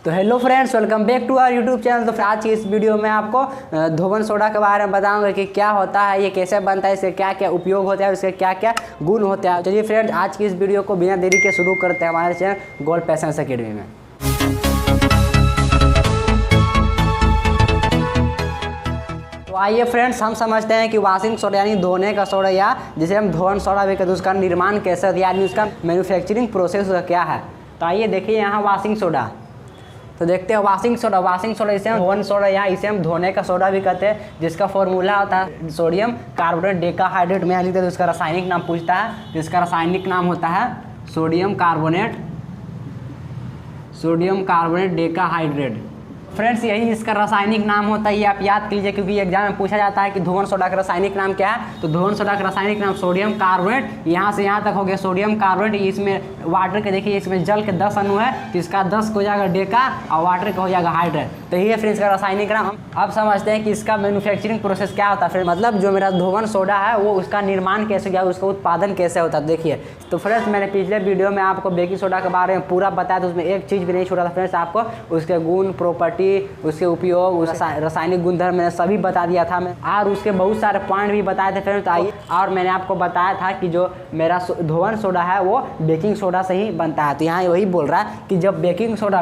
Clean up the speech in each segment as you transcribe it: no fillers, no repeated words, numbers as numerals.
तो hello friends, welcome back to our YouTube channel. तो आज की इस वीडियो में आपको धोवन सोडा के बारे में बताऊंगा कि क्या होता है, ये कैसे बनता है, इसके क्या क्या उपयोग होता है, इसके क्या क्या गुण होते हैं। चलिए फ्रेंड्स, आज की इस वीडियो को बिना देरी के शुरू करते हैं हमारे चैनल गोल्ड पैशन एकेडमी में। तो आइए फ्रेंड्स, हम समझते हैं कि वॉशिंग सोडा यानी धोने का सोडा या जिसे हम धोवन सोडा भी कहते हैं, उसका निर्माण कैसे होता है यानी उसका मैन्युफैक्चरिंग प्रोसेस क्या है। तो आइए देखिए यहाँ वॉशिंग सोडा। तो देखते हैं वॉशिंग सोडा इसे हम धोवन सोडा या इसे हम धोने का सोडा भी कहते हैं, जिसका फॉर्मूला होता है सोडियम कार्बोनेट डेकाहाइड्रेट में लिखते हैं। तो इसका रासायनिक नाम पूछता है, जिसका रासायनिक नाम होता है सोडियम कार्बोनेट डेकाहाइड्रेट। फ्रेंड्स, यही इसका रासायनिक नाम होता है, ये आप याद कीजिए, क्योंकि एग्जाम में पूछा जाता है कि धोवन सोडा का रासायनिक नाम क्या है। तो धोवन सोडा का रासायनिक नाम सोडियम कार्बोनेट, यहाँ से यहाँ तक हो गया सोडियम कार्बोनेट। इसमें वाटर के देखिए, इसमें जल के 10 अणु है, तो इसका 10 हो जाएगा डेका और वाटर का हो जाएगा हाइड्रेट। तो ये फ्रेंड्स का रासायनिक नाम। अब समझते हैं कि इसका मैन्युफैक्चरिंग प्रोसेस क्या होता है। फ्रेंड मतलब जो मेरा धोवन सोडा है वो उसका निर्माण कैसे किया, उसका उत्पादन कैसे होता है। देखिए तो फ्रेंड्स, मैंने पिछले वीडियो में आपको बेकिंग सोडा के बारे में पूरा बताया, तो उसमें एक चीज़ भी नहीं छोड़ा था फ्रेंड्स। आपको उसके गुण, प्रॉपर्टी, उसके उपयोग, उस रासायनिक गुणधर्म मैंने सभी बता दिया था मैं, और उसके बहुत सारे पॉइंट भी बताए थे फ्रेंड्स। आइए, और मैंने आपको बताया था कि जो मेरा धोवन सोडा है वो बेकिंग सोडा से ही बनता है। तो यहाँ वही बोल रहा है कि जब बेकिंग सोडा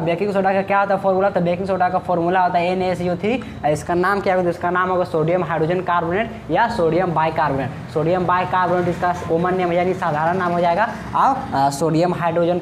का क्या होता है फॉर्मूला। तो बेकिंग सोडा का फॉर्मूला होता है NaCO3। इसका नाम क्या होगा, तो इसका नाम होगा सोडियम हाइड्रोजन कार्बोनेट या सोडियम बाइकार्बोनेट। सोडियम बाइकार्बोनेट इसका कॉमन नेम यानी साधारण नाम हो जाएगा, और सोडियम हाइड्रोजन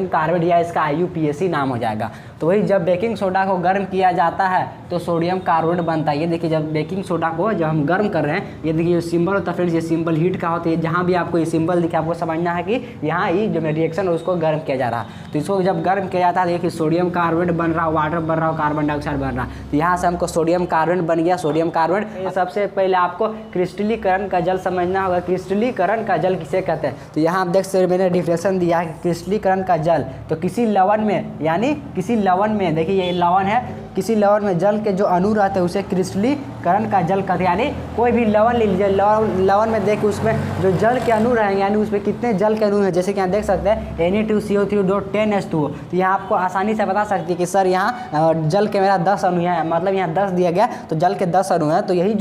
कार्बोनेट या इसका IUPAC नाम हो जाएगा। तो वही जब बेकिंग सोडा को गर्म किया जाता है तो सोडियम कार्बोनेट बनता है। ये देखिए, जब बेकिंग सोडा को जब हम गर्म कर रहे हैं, ये देखिए सिंबल होता है फ्रेंड्स, ये सिंबल हीट का होता है। जहाँ भी आपको ये सिंबल दिखे, आपको समझना है कि यहाँ ये जो रिएक्शन है उसको गर्म किया जा रहा है। तो इसको जब गर्म किया जाता है, देखिए सोडियम कार्बोनेट बन रहा है, वाटर बन रहा है, कार्बन डाइऑक्साइड बन रहा है। तो यहाँ से हमको सोडियम कार्बोनेट बन गया, सोडियम कार्बोनेट। सबसे पहले आपको क्रिस्टलीकरण का जल समझना होगा। क्रिस्टलीकरण का जल किसे कहते हैं, तो यहाँ आप देख सकते, मैंने डिफिनेशन दिया है क्रिस्टलीकरण का जल। तो किसी लवण में, यानी किसी लवण में, देखिए ये लवण है, किसी लवण में जल के जो अणु रहते हैं उसे क्रिस्टलीकरण का जल कहते हैं। यानी कोई भी लवण ले लीजिए, लवण में देखिए उसमें जो जल के अणु रहेंगे, यानी उसमें कितने जल के अणु हैं, जैसे कि यहाँ देख सकते हैं Na2CO3.10H2O। तो यहाँ आपको आसानी से बता सकती है कि सर यहाँ जल के मेरा 10 अणु है, मतलब यहाँ 10 दिया गया, तो जल के 10 अणु हैं। तो यही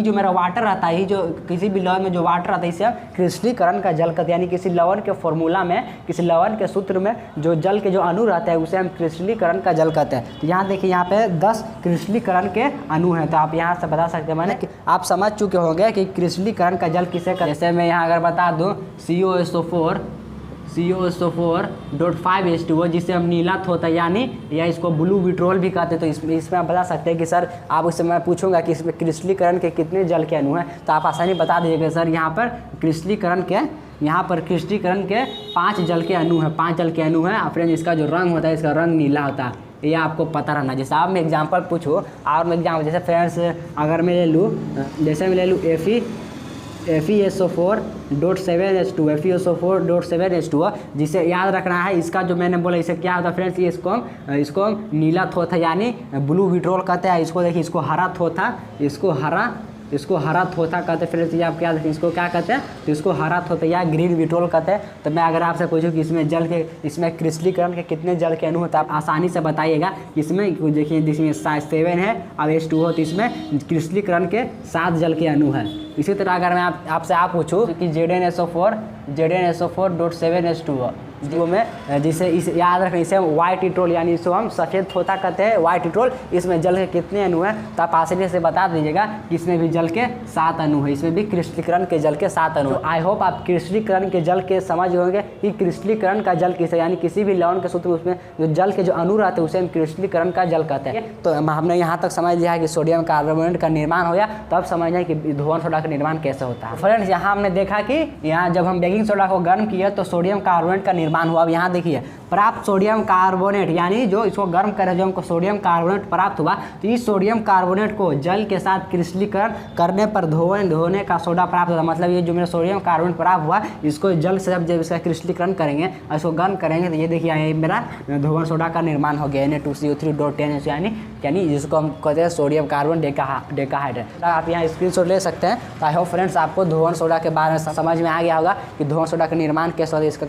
जो मेरा वाटर रहता है, यही जो किसी भी लवण में जो वाटर रहता है, इसे क्रिस्टलीकरण का जल कहते हैं। यानी किसी लवण के फॉर्मूला में, किसी लवण के सूत्र में जो जल के जो अणु रहते हैं उसे हम क्रिस्टलीकरण का जल कहते हैं। तो यहाँ देखिए, यहाँ पे 10 क्रिस्टलीकरण के अणु हैं। तो आप यहाँ से बता सकते हैं, मैंने आप समझ चुके होंगे कि क्रिस्टलीकरण का जल किसे कहते हैं। जैसे मैं यहाँ अगर बता दूँ CO4.5H2O, जिसे हम नीला होता है यानी, या इसको ब्लू विट्रोल भी कहते हैं। तो इसमें आप बता सकते हैं कि सर, आप उससे मैं पूछूंगा कि इसमें क्रिस्टलीकरण के कितने जल के अणु हैं, तो आप आसानी बता दीजिएगा सर यहाँ पर क्रिस्टलीकरण के 5 जल के अणु हैं, 5 जल के अणु हैं। फ्रेंड, इसका जो रंग होता है, इसका रंग नीला होता है, ये आपको पता रहना। जैसे आप मैं एग्जांपल पूछूँ, और मैं एग्जाम्पल जैसे फ्रेंड्स अगर मैं ले लूँ, जैसे मैं ले लूँ FeSO4.7H2O, जिसे याद रखना है। इसका जो मैंने बोला, इसे क्या होता है फ्रेंड्स, ये इसको हम नीला थोथा यानी ब्लू विट्रोल कहते हैं। इसको देखिए, इसको हरा थोथा, इसको हरा थोथा कहते हैं फ्रेंड्स। ये आप क्या देखिए, इसको क्या कहते हैं, तो इसको हरा थोथा या ग्रीन विट्रोल कहते हैं। तो मैं अगर आपसे पूछूं कि इसमें क्रिस्टलीकरण के कितने जल के अणु होते हैं, आप आसानी से बताइएगा। इसमें देखिए, जिसमें 7 है और H2O, तो इसमें क्रिस्टलीकरण के 7 जल के अणु हैं। इसी तरह अगर मैं आपसे पूछूं कि ZnSO4.7H2O जो में, जिसे इस याद रखें, इसे हम वाइट विट्रोल यानी इसको हम सफ़ेद थोथा कहते हैं, वाइट विट्रोल। इसमें जल के कितने अणु हैं, तो आप आसानी से बता दीजिएगा कि इसमें भी जल के 7 अणु है, इसमें भी क्रिस्टलीकरण के जल के 7 अणु। आई होप आप क्रिस्टलीकरण के जल के समझ होंगे कि क्रिस्टलीकरण का जल किसे, यानी किसी भी लवण के सूत्र उसमें जो जल के जो अणु रहते हैं उसे हम क्रिस्टलीकरण का जल कहते हैं। तो हमने यहाँ तक समझ लिया है कि सोडियम कार्बोनेट का निर्माण हो गया। तो अब समझ जाए कि धोवन सोडा का निर्माण कैसे होता है। फ्रेंड्स, यहाँ हमने देखा कि यहाँ जब हम बेकिंग सोडा को गर्म किए तो सोडियम कार्बोनेट का निर्माण हुआ। अब यहाँ देखिए, प्राप्त सोडियम कार्बोनेट, यानी जो इसको गर्म करे जो हमको सोडियम कार्बोनेट प्राप्त हुआ, तो इस सोडियम कार्बोनेट को जल के साथ क्रिस्टलीकरण करने पर धोने का सोडा प्राप्त होता है। मतलब ये जो मेरा सोडियम कार्बोनेट प्राप्त हुआ, इसको जल से जब इसका क्रिस्टलीकरण करेंगे और इसको गर्म करेंगे, तो ये देखिए ये मेरा धोवन सोडा का निर्माण हो गया, Na2CO3.10H, यानी जिसको हम कहते हैं सोडियम कार्बन डेकाहाइड्रेट। आप यहाँ स्क्रीनशॉट ले सकते हैं। तो आई होप फ्रेंड्स आपको धोवन सोडा के बारे में समझ में आ गया होगा कि धोवन सोडा का निर्माण कैसे होता है, इसका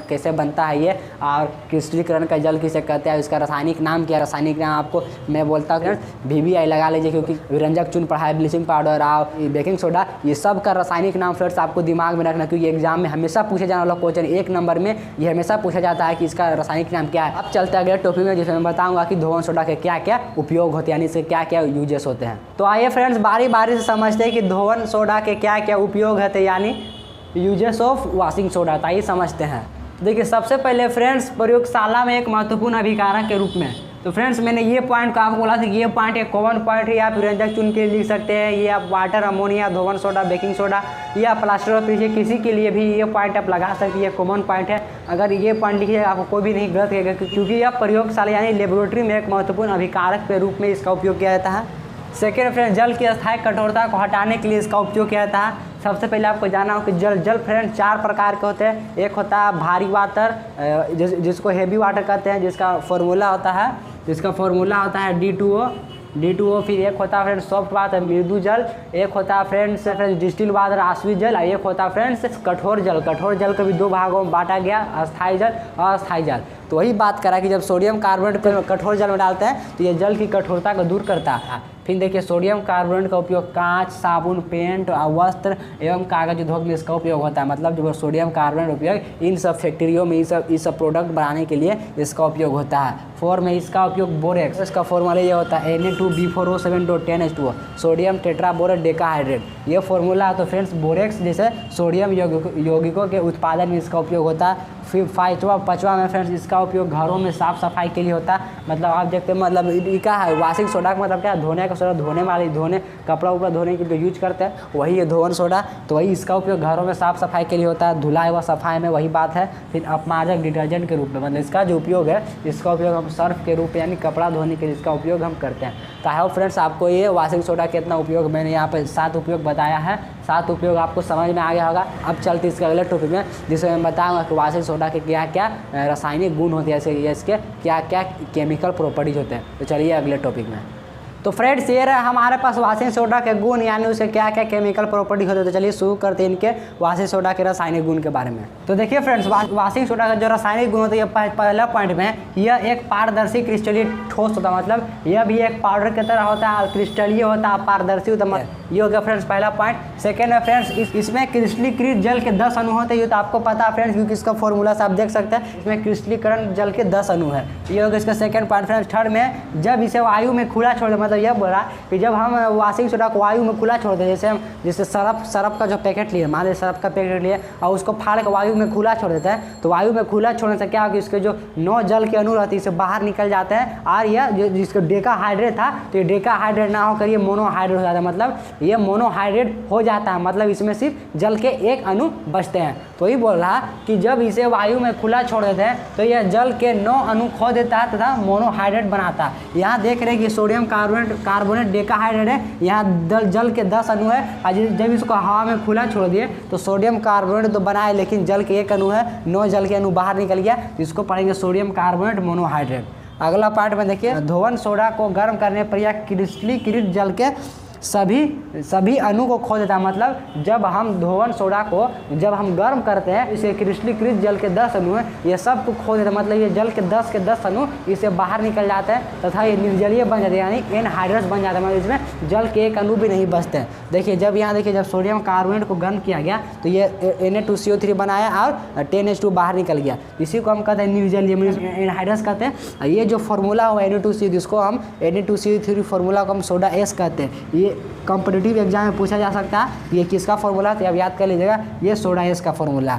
कैसे बनता है ये, और क्रिस्टलीकरण का जल किसे कहते हैं, इसका रासायनिक नाम क्या है। रासायनिक नाम आपको मैं बोलता हूँ VBI लगा लीजिए, क्योंकि विरंजक चून पढ़ा है, ब्लीचिंग पाउडर और बेकिंग सोडा, ये सब का रासायनिक नाम फ्रेंड्स आपको दिमाग में रखना, क्योंकि एग्जाम में हमेशा पूछे जाने वाला क्वेश्चन 1 नंबर में ये हमेशा पूछा जाता है कि इसका रासायनिक नाम क्या है। अब चलते हैं अगले टॉपिक में, जिसमें मैं बताऊंगा कि धोवन सोडा के क्या क्या उपयोग होते हैं, यानी इसके क्या क्या यूजेस होते हैं। तो आइए फ्रेंड्स बारी बारी से समझते हैं कि धोवन सोडा के क्या क्या उपयोग होते हैं, यानी यूजेस ऑफ वॉशिंग सोडा। तो आइए समझते हैं। देखिए सबसे पहले फ्रेंड्स प्रयोगशाला में एक महत्वपूर्ण अभिकारक के रूप में। तो फ्रेंड्स मैंने ये पॉइंट को आपको बोला था कि ये पॉइंट एक कॉमन पॉइंट है, आप विरंजक चून के लिए लिख सकते हैं, ये आप वाटर, अमोनिया, धोवन सोडा, बेकिंग सोडा या प्लास्टर ऑफ पेरिस, किसी के लिए भी ये पॉइंट आप लगा सकते हैं, ये कॉमन पॉइंट है। अगर ये पॉइंट लिखिएगा आपको कोई भी नहीं गलत कहेगा, क्योंकि यह प्रयोगशाला यानी लेबोरेटरी में एक महत्वपूर्ण अभिकारक के रूप में इसका उपयोग किया जाता है। सेकेंड फ्रेंड जल की अस्थायी कठोरता को हटाने के लिए इसका उपयोग किया जाता है। सबसे पहले आपको जानना हो कि जल फ्रेंड 4 प्रकार के होते हैं। एक होता है भारी वाटर, जिसको हेवी वाटर कहते हैं, जिसका फॉर्मूला होता है D2O। फिर एक होता है फ्रेंड्स सॉफ्ट वाटर, मृदु जल। एक होता है फ्रेंड्स डिस्टिल वाटर, आश्वित जल। और एक होता है फ्रेंड्स कठोर जल को भी 2 भागों में बांटा गया, अस्थायी जल और अस्थायी जल। तो वही बात करा कि जब सोडियम कार्बोनेट को कठोर जल में डालते हैं तो ये जल की कठोरता को दूर करता है। फिर देखिए सोडियम कार्बोनेट का उपयोग कांच, साबुन, पेंट, वस्त्र एवं कागज उद्योग में इसका उपयोग होता है। मतलब जो सोडियम कार्बोनेट उपयोग इन सब फैक्ट्रियों में ये सब प्रोडक्ट बनाने के लिए इसका उपयोग होता है। 4 में इसका उपयोग बोरेक्स, इसका फॉर्मूला ये होता है Na2B4O7.10H2O, सोडियम टेट्राबोरेट डेकाहाइड्रेट, ये फॉर्मूला है। तो फ्रेंड्स बोरेक्स जैसे सोडियम यौगिकों के उत्पादन में इसका उपयोग होता है। फिर 5वां में फ्रेंड्स इसका उपयोग घरों में साफ़ सफाई के लिए होता है। मतलब आप देखते हैं, मतलब क्या है वॉशिंग सोडा का मतलब क्या है, धोने का सोडा, धोने कपड़ा उपड़ा धोने के लिए यूज करते हैं, वही है धोवन सोडा। तो वही इसका उपयोग घरों में साफ़ सफाई के लिए होता है, धुलाई व सफाई में वही बात है। फिर अपमार्जक डिटर्जेंट के रूप में, मतलब इसका जो उपयोग है, इसका उपयोग हम सर्फ के रूप में यानी कपड़ा धोने के लिए इसका उपयोग हम करते हैं। तो आई होप फ्रेंड्स आपको ये वॉशिंग सोडा कितना उपयोग, मैंने यहाँ पर 7 उपयोग बताया है, 7 उपयोग आपको समझ में आ गया होगा। अब चलते इसके अगले टॉपिक में, जिसमें मैं बताऊँगा कि वॉशिंग सोडा के क्या क्या रासायनिक गुण होते हैं, जैसे इसके क्या क्या केमिकल प्रॉपर्टीज होते हैं। तो चलिए अगले टॉपिक में। तो फ्रेंड्स ये रहा हमारे पास वॉशिंग सोडा के गुण, यानी उसके क्या क्या केमिकल प्रॉपर्टी होते हैं। तो चलिए शुरू करते हैं इनके वॉशिंग सोडा के रासायनिक गुण के बारे में। तो देखिए फ्रेंड्स वॉशिंग सोडा का जो रासायनिक गुण होता है, पहला पॉइंट में यह एक पारदर्शी क्रिस्टलीय ठोस होता है, मतलब यह भी एक पाउडर की तरह होता है, क्रिस्टलीय होता है, पारदर्शी होता है। ये हो गया फ्रेंड्स पहला पॉइंट। सेकेंड है फ्रेंड्स इसमें क्रिस्टलीकृत जल के 10 अणु होते हैं। ये तो आपको पता है फ्रेंड्स, क्योंकि इसका फॉर्मूला से आप देख सकते हैं, इसमें क्रिस्टलीकरण जल के 10 अणु है। ये हो गया इसका सेकेंड पॉइंट फ्रेंड्स। थर्ड में जब इसे वायु में खुला छोड़ दे, मतलब यह बोला कि जब हम वॉशिंग सोडा को वायु में खुला छोड़ दें, जैसे सरफ का जो पैकेट लिए, मान लीजिए सरफ का पैकेट लिए और उसको फाड़ के वायु में खुला छोड़ देते हैं, तो वायु में खुला छोड़ने से क्या होगा, इसके जो 9 जल के अणु रहते हैं इसे बाहर निकल जाते हैं, और यह जिसका डेकाहाइड्रेट था, तो ये डेकाहाइड्रेट ना होकर ये मोनोहाइड्रेट हो जाता है। मतलब ये मोनोहाइड्रेट हो जाता है, मतलब इसमें सिर्फ जल के एक अणु बचते हैं। तो ये बोल रहा कि जब इसे वायु में खुला छोड़ देते हैं तो यह जल के 9 अणु खो देता है तथा मोनोहाइड्रेट बनाता है। यहाँ देख रहे हैं कि सोडियम कार्बोनेट डेकाहाइड्रेट है, यहाँ जल के 10 अणु है, और जब इसको हवा में खुला छोड़ दिए तो सोडियम कार्बोनेट तो बनाए, लेकिन जल के एक अणु है, 9 जल के अणु बाहर निकल गया, इसको पढ़ेंगे सोडियम कार्बोनेट मोनोहाइड्रेट। अगला पार्ट में देखिए धोवन सोडा को गर्म करने पर यह क्रिस्टलीकृत जल के सभी अणु को खो देता है। मतलब जब हम धोवन सोडा को जब हम गर्म करते हैं, इसे क्रिस्टलीकृत जल के 10 अणु है, ये सब को खो देता है। मतलब ये जल के 10 के 10 अणु इससे बाहर निकल जाते हैं तथा ये निर्जलीय बन जाते हैं, यानी एनहाइड्रस बन जाता है, मतलब इसमें जल के एक अणु भी नहीं बचते हैं। देखिए जब यहाँ देखिए जब सोडियम कार्बोनेट को गर्म किया गया तो ये Na2CO3 बनाया और 10H2 बाहर निकल गया, इसी को हम कहते हैं निर्जलीय, एनहाइड्रस कहते हैं। ये जो फॉर्मूला हुआ Na2CO3, जिसको हम Na2CO3 फार्मूला को हम सोडा एस कहते हैं। ये कॉम्पिटिटिव एग्जाम में पूछा जा सकता है, ये किसका फॉर्मूला, तो आप याद कर लीजिएगा, ये सोडा एस का फॉर्मूला।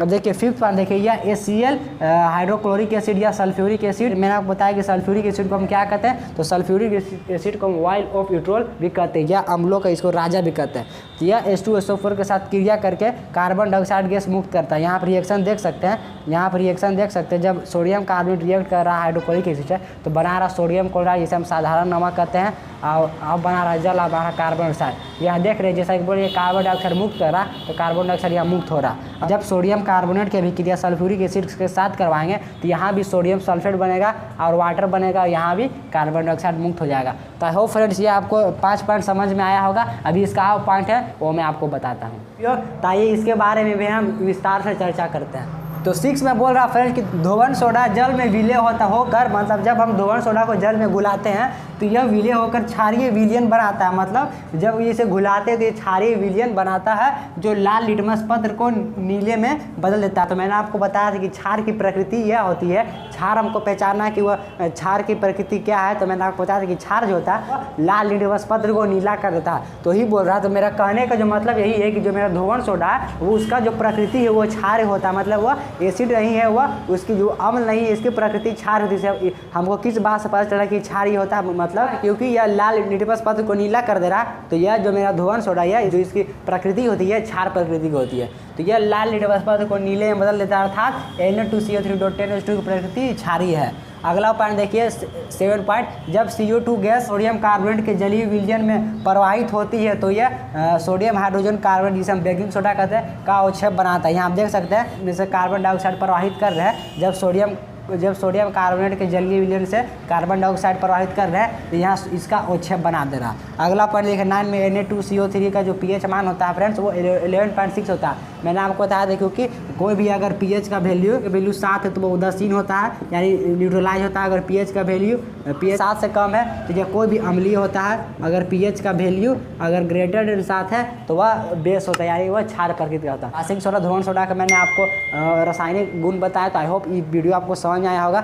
अब देखिए फिफ्थ पॉइंट देखिए, यह HCl हाइड्रोक्लोरिक एसिड या सल्फ्यूरिक एसिड, मैंने आपको बताया कि सल्फ्यूरिक एसिड को हम क्या कहते हैं, तो सल्फ्यूरिक एसिड को हम वाइल ऑफ यूट्रोल भी कहते हैं, या अम्लों का इसको राजा भी कहते हैं। तो यह H2SO4 के साथ क्रिया करके कार्बन डाइऑक्साइड गैस मुक्त करता है। यहाँ पर रिएक्शन देख सकते हैं, जब सोडियम कार्बोनेट रिएक्ट कर रहा है हाइड्रोक्लोरिक एसिड है तो बना रहा सोडियम क्लोराइड, जिसे हम साधारण नमक कहते हैं, और अब बना रहा जल, और बना कार्बन डाइऑक्साइड। यहाँ देख रहे हैं जैसा कि बोलिए कार्बन डाइऑक्साइड मुक्त कर रहा, तो कार्बन डाइऑक्साइड यहाँ मुक्त हो रहा। जब सोडियम कार्बोनेट की अभिक्रिया सल्फ्यूरिक एसिड के साथ करवाएंगे तो यहाँ भी सोडियम सल्फेट बनेगा और वाटर बनेगा, और यहाँ भी कार्बन डाइऑक्साइड मुक्त हो जाएगा। तो आई होप फ्रेंड्स ये आपको 5 पॉइंट समझ में आया होगा। अभी इसका पॉइंट है वो मैं आपको बताता हूँ, तो आइए इसके बारे में भी हम विस्तार से चर्चा करते हैं। तो 6 में बोल रहा फ्रेंड्स कि धोवन सोडा जल में विलय होता होकर, मतलब जब हम धोवन सोडा को जल में घुलाते हैं तो यह विलय होकर क्षारीय विलयन बनाता है। मतलब जब इसे घुलाते हैं तो ये क्षारीय विलयन बनाता है जो लाल लिटमस पत्र को नीले में बदल देता है। तो मैंने आपको बताया था कि क्षार की प्रकृति यह होती है। क्षार हमको पहचानना है कि वह क्षार की प्रकृति क्या है। तो मैंने आपको बताया था कि क्षार जो होता है लाल लिटमस पत्र को नीला कर देता है। तो ही बोल रहा है। तो मेरा कहने का जो मतलब यही है कि जो मेरा धोवन सोडा है वो उसका जो प्रकृति है वो क्षार होता है। मतलब वह एसिड नहीं है, वह उसकी जो अम्ल नहीं है, इसकी प्रकृति क्षार होती है। हमको किस बात से पता चला कि क्षार ही होता है, मतलब क्योंकि यह लाल लिटमस पत्र को नीला कर दे रहा है। तो यह जो मेरा धोवन सोडा है जो इसकी प्रकृति होती है क्षार प्रकृति की होती है। तो यह लाल लिटमस पत्र को नीले में बदल देता है, अर्थात Na2CO3.10H2 की प्रकृति क्षारीय है। अगला पॉइंट देखिए 7 पॉइंट, जब CO2 गैस सोडियम कार्बोनेट के जलीय विलयन में प्रवाहित होती है तो यह सोडियम हाइड्रोजन कार्बोनेट, जिसे हम बेकिंग सोडा कहते हैं, का अवक्षेप बनाता है। यहाँ आप देख सकते हैं जैसे कार्बन डाइऑक्साइड प्रवाहित कर रहे हैं। जब सोडियम कार्बोनेट के जलीय विलयन से कार्बन डाइऑक्साइड प्रवाहित कर रहे हैं तो यहाँ इसका अवक्षेप बना दे रहा है। अगला पॉइंट देखिए 9 में Na2CO3 का जो pH मान होता है फ्रेंड्स वो 11.6 होता है। मैंने आपको बताया था क्योंकि कोई भी अगर pH का वैल्यू 7 है तो वो उदासीन होता है, यानी न्यूट्रलाइज होता है। अगर pH का वैल्यू pH 7 से कम है तो यह कोई भी अम्लीय होता है। अगर pH का वैल्यू अगर ग्रेटर देन 7 है तो वह बेस होता है, यानी वह क्षार प्रकृति का होता है। आसिक सोडा, धोवन सोडा का मैंने आपको रासायनिक गुण बताया। तो आई होप ये वीडियो आपको समझ में आया होगा।